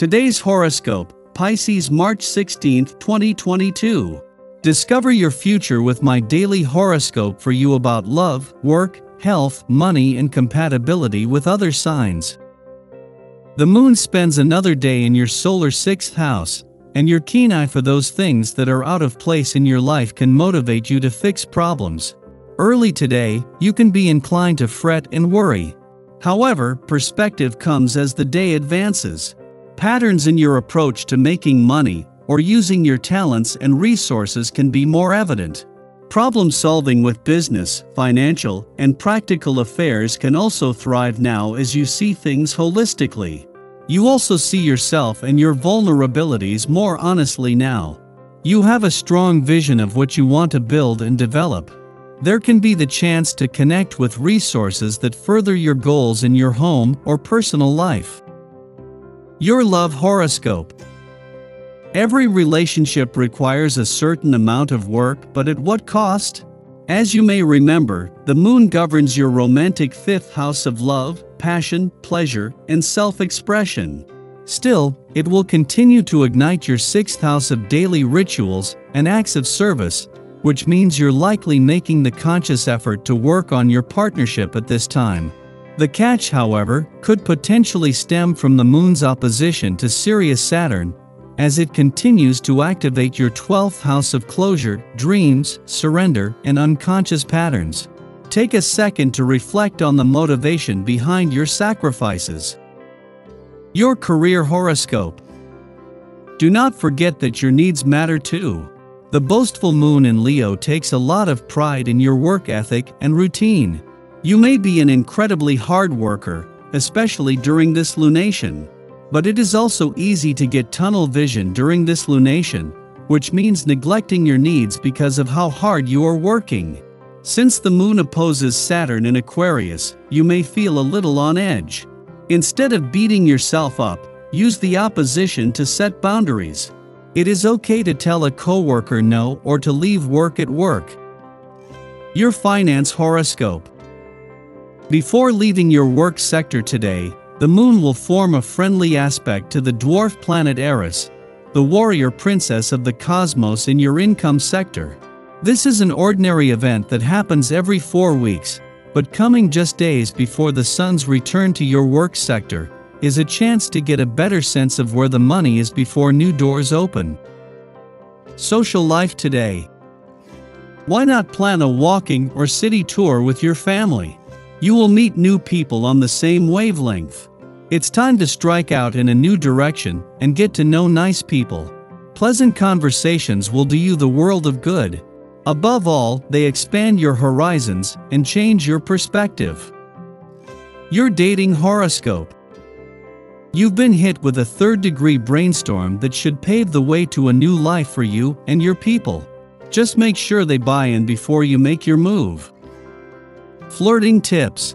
Today's horoscope, Pisces, March 16, 2022. Discover your future with my daily horoscope for you about love, work, health, money, and compatibility with other signs. The moon spends another day in your solar 6th house, and your keen eye for those things that are out of place in your life can motivate you to fix problems. Early today, you can be inclined to fret and worry. However, perspective comes as the day advances. Patterns in your approach to making money or using your talents and resources can be more evident. Problem solving with business, financial, and practical affairs can also thrive now as you see things holistically. You also see yourself and your vulnerabilities more honestly now. You have a strong vision of what you want to build and develop. There can be the chance to connect with resources that further your goals in your home or personal life. Your love horoscope. Every relationship requires a certain amount of work, but at what cost? As you may remember, the moon governs your romantic 5th house of love, passion, pleasure, and self-expression. Still, it will continue to ignite your 6th house of daily rituals and acts of service, which means you're likely making the conscious effort to work on your partnership at this time. The catch, however, could potentially stem from the moon's opposition to Sirius Saturn, as it continues to activate your 12th house of closure, dreams, surrender, and unconscious patterns. Take a second to reflect on the motivation behind your sacrifices. Your career horoscope. Do not forget that your needs matter too. The boastful moon in Leo takes a lot of pride in your work ethic and routine. You may be an incredibly hard worker, especially during this lunation. But it is also easy to get tunnel vision during this lunation, which means neglecting your needs because of how hard you are working. Since the moon opposes Saturn in Aquarius, you may feel a little on edge. Instead of beating yourself up, use the opposition to set boundaries. It is okay to tell a coworker no or to leave work at work. Your finance horoscope. Before leaving your work sector today, the moon will form a friendly aspect to the dwarf planet Eris, the warrior princess of the cosmos in your income sector. This is an ordinary event that happens every 4 weeks, but coming just days before the sun's return to your work sector is a chance to get a better sense of where the money is before new doors open. Social life today. Why not plan a walking or city tour with your family? You will meet new people on the same wavelength. It's time to strike out in a new direction and get to know nice people. Pleasant conversations will do you the world of good. Above all, they expand your horizons and change your perspective. Your dating horoscope. You've been hit with a third-degree brainstorm that should pave the way to a new life for you and your people. Just make sure they buy in before you make your move. Flirting tips.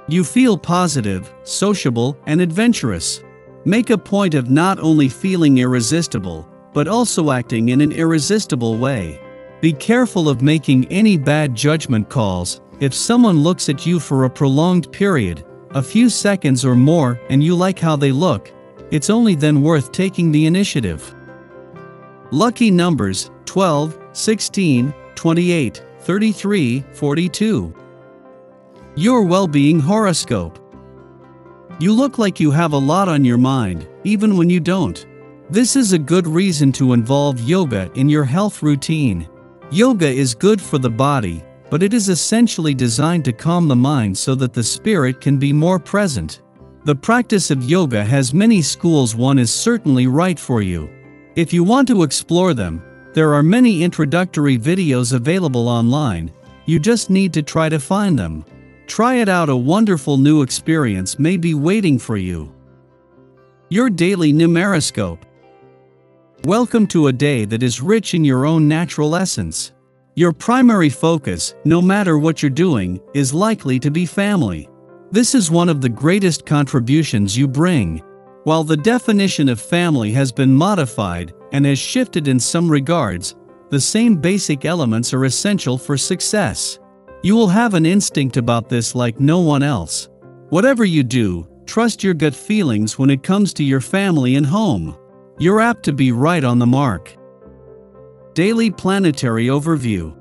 You feel positive, sociable, and adventurous. Make a point of not only feeling irresistible, but also acting in an irresistible way. Be careful of making any bad judgment calls. If someone looks at you for a prolonged period, a few seconds or more, and you like how they look, it's only then worth taking the initiative. Lucky numbers: 12, 16, 28, 33, 42. Your well-being horoscope. You look like you have a lot on your mind, even when you don't. This is a good reason to involve yoga in your health routine. Yoga is good for the body, but it is essentially designed to calm the mind so that the spirit can be more present. The practice of yoga has many schools. One is certainly right for you. If you want to explore them, there are many introductory videos available online. You just need to try to find them. Try it out. A wonderful new experience may be waiting for you. Your daily numeroscope. Welcome to a day that is rich in your own natural essence. Your primary focus, no matter what you're doing, is likely to be family. This is one of the greatest contributions you bring. While the definition of family has been modified and has shifted in some regards, the same basic elements are essential for success. You will have an instinct about this like no one else. Whatever you do, Trust your gut feelings when it comes to your family and home. You're apt to be right on the mark. Daily planetary overview.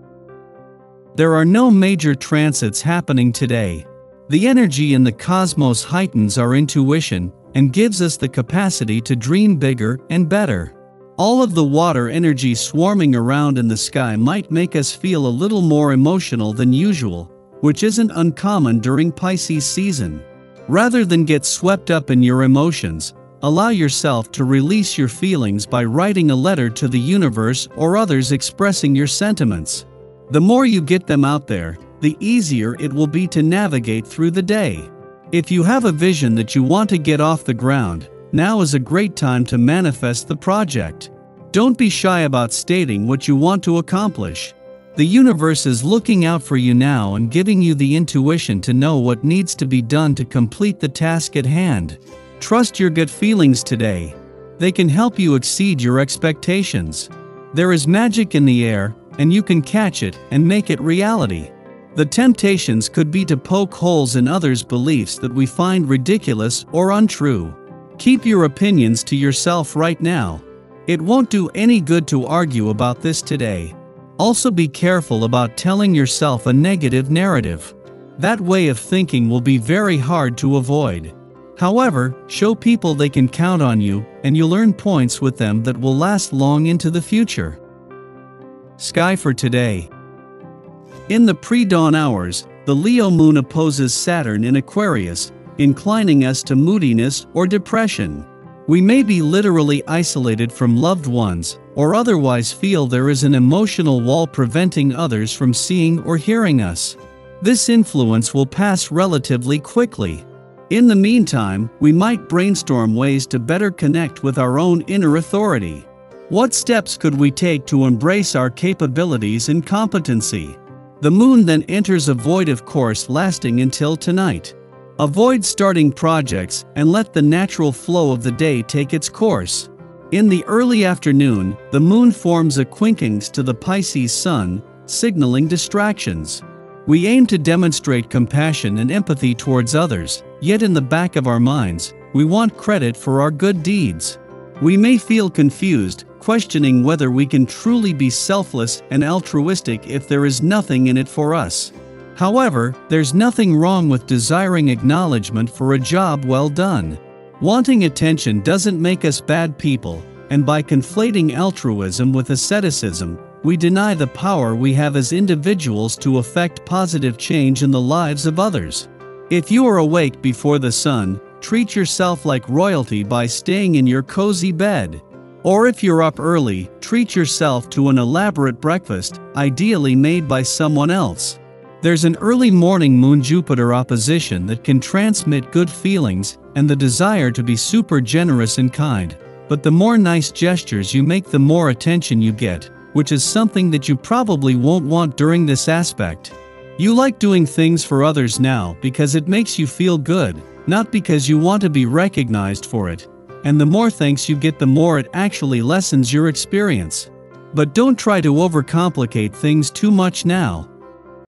There are no major transits happening today. The energy in the cosmos heightens our intuition and gives us the capacity to dream bigger and better. All of the water energy swarming around in the sky might make us feel a little more emotional than usual, which isn't uncommon during Pisces season. Rather than get swept up in your emotions, allow yourself to release your feelings by writing a letter to the universe or others expressing your sentiments. The more you get them out there, the easier it will be to navigate through the day. If you have a vision that you want to get off the ground, now is a great time to manifest the project. Don't be shy about stating what you want to accomplish. The universe is looking out for you now and giving you the intuition to know what needs to be done to complete the task at hand. Trust your gut feelings today. They can help you exceed your expectations. There is magic in the air, and you can catch it and make it reality. The temptations could be to poke holes in others' beliefs that we find ridiculous or untrue. Keep your opinions to yourself right now. It won't do any good to argue about this today. Also be careful about telling yourself a negative narrative. That way of thinking will be very hard to avoid. However, show people they can count on you, and you'll earn points with them that will last long into the future. Sky for today. In the pre-dawn hours, the Leo moon opposes Saturn in Aquarius, inclining us to moodiness or depression. We may be literally isolated from loved ones, or otherwise feel there is an emotional wall preventing others from seeing or hearing us. This influence will pass relatively quickly. In the meantime, we might brainstorm ways to better connect with our own inner authority. What steps could we take to embrace our capabilities and competency? The moon then enters a voidtive course lasting until tonight. Avoid starting projects and let the natural flow of the day take its course. In the early afternoon, the moon forms a quincunx to the Pisces sun, signaling distractions. We aim to demonstrate compassion and empathy towards others, yet in the back of our minds, we want credit for our good deeds. We may feel confused, questioning whether we can truly be selfless and altruistic if there is nothing in it for us. However, there's nothing wrong with desiring acknowledgement for a job well done. Wanting attention doesn't make us bad people, and by conflating altruism with asceticism, we deny the power we have as individuals to affect positive change in the lives of others. If you are awake before the sun, treat yourself like royalty by staying in your cozy bed. Or if you're up early, treat yourself to an elaborate breakfast, ideally made by someone else. There's an early morning Moon-Jupiter opposition that can transmit good feelings and the desire to be super generous and kind, but the more nice gestures you make, the more attention you get, which is something that you probably won't want during this aspect. You like doing things for others now because it makes you feel good, not because you want to be recognized for it. And the more thanks you get, the more it actually lessens your experience. But don't try to overcomplicate things too much now.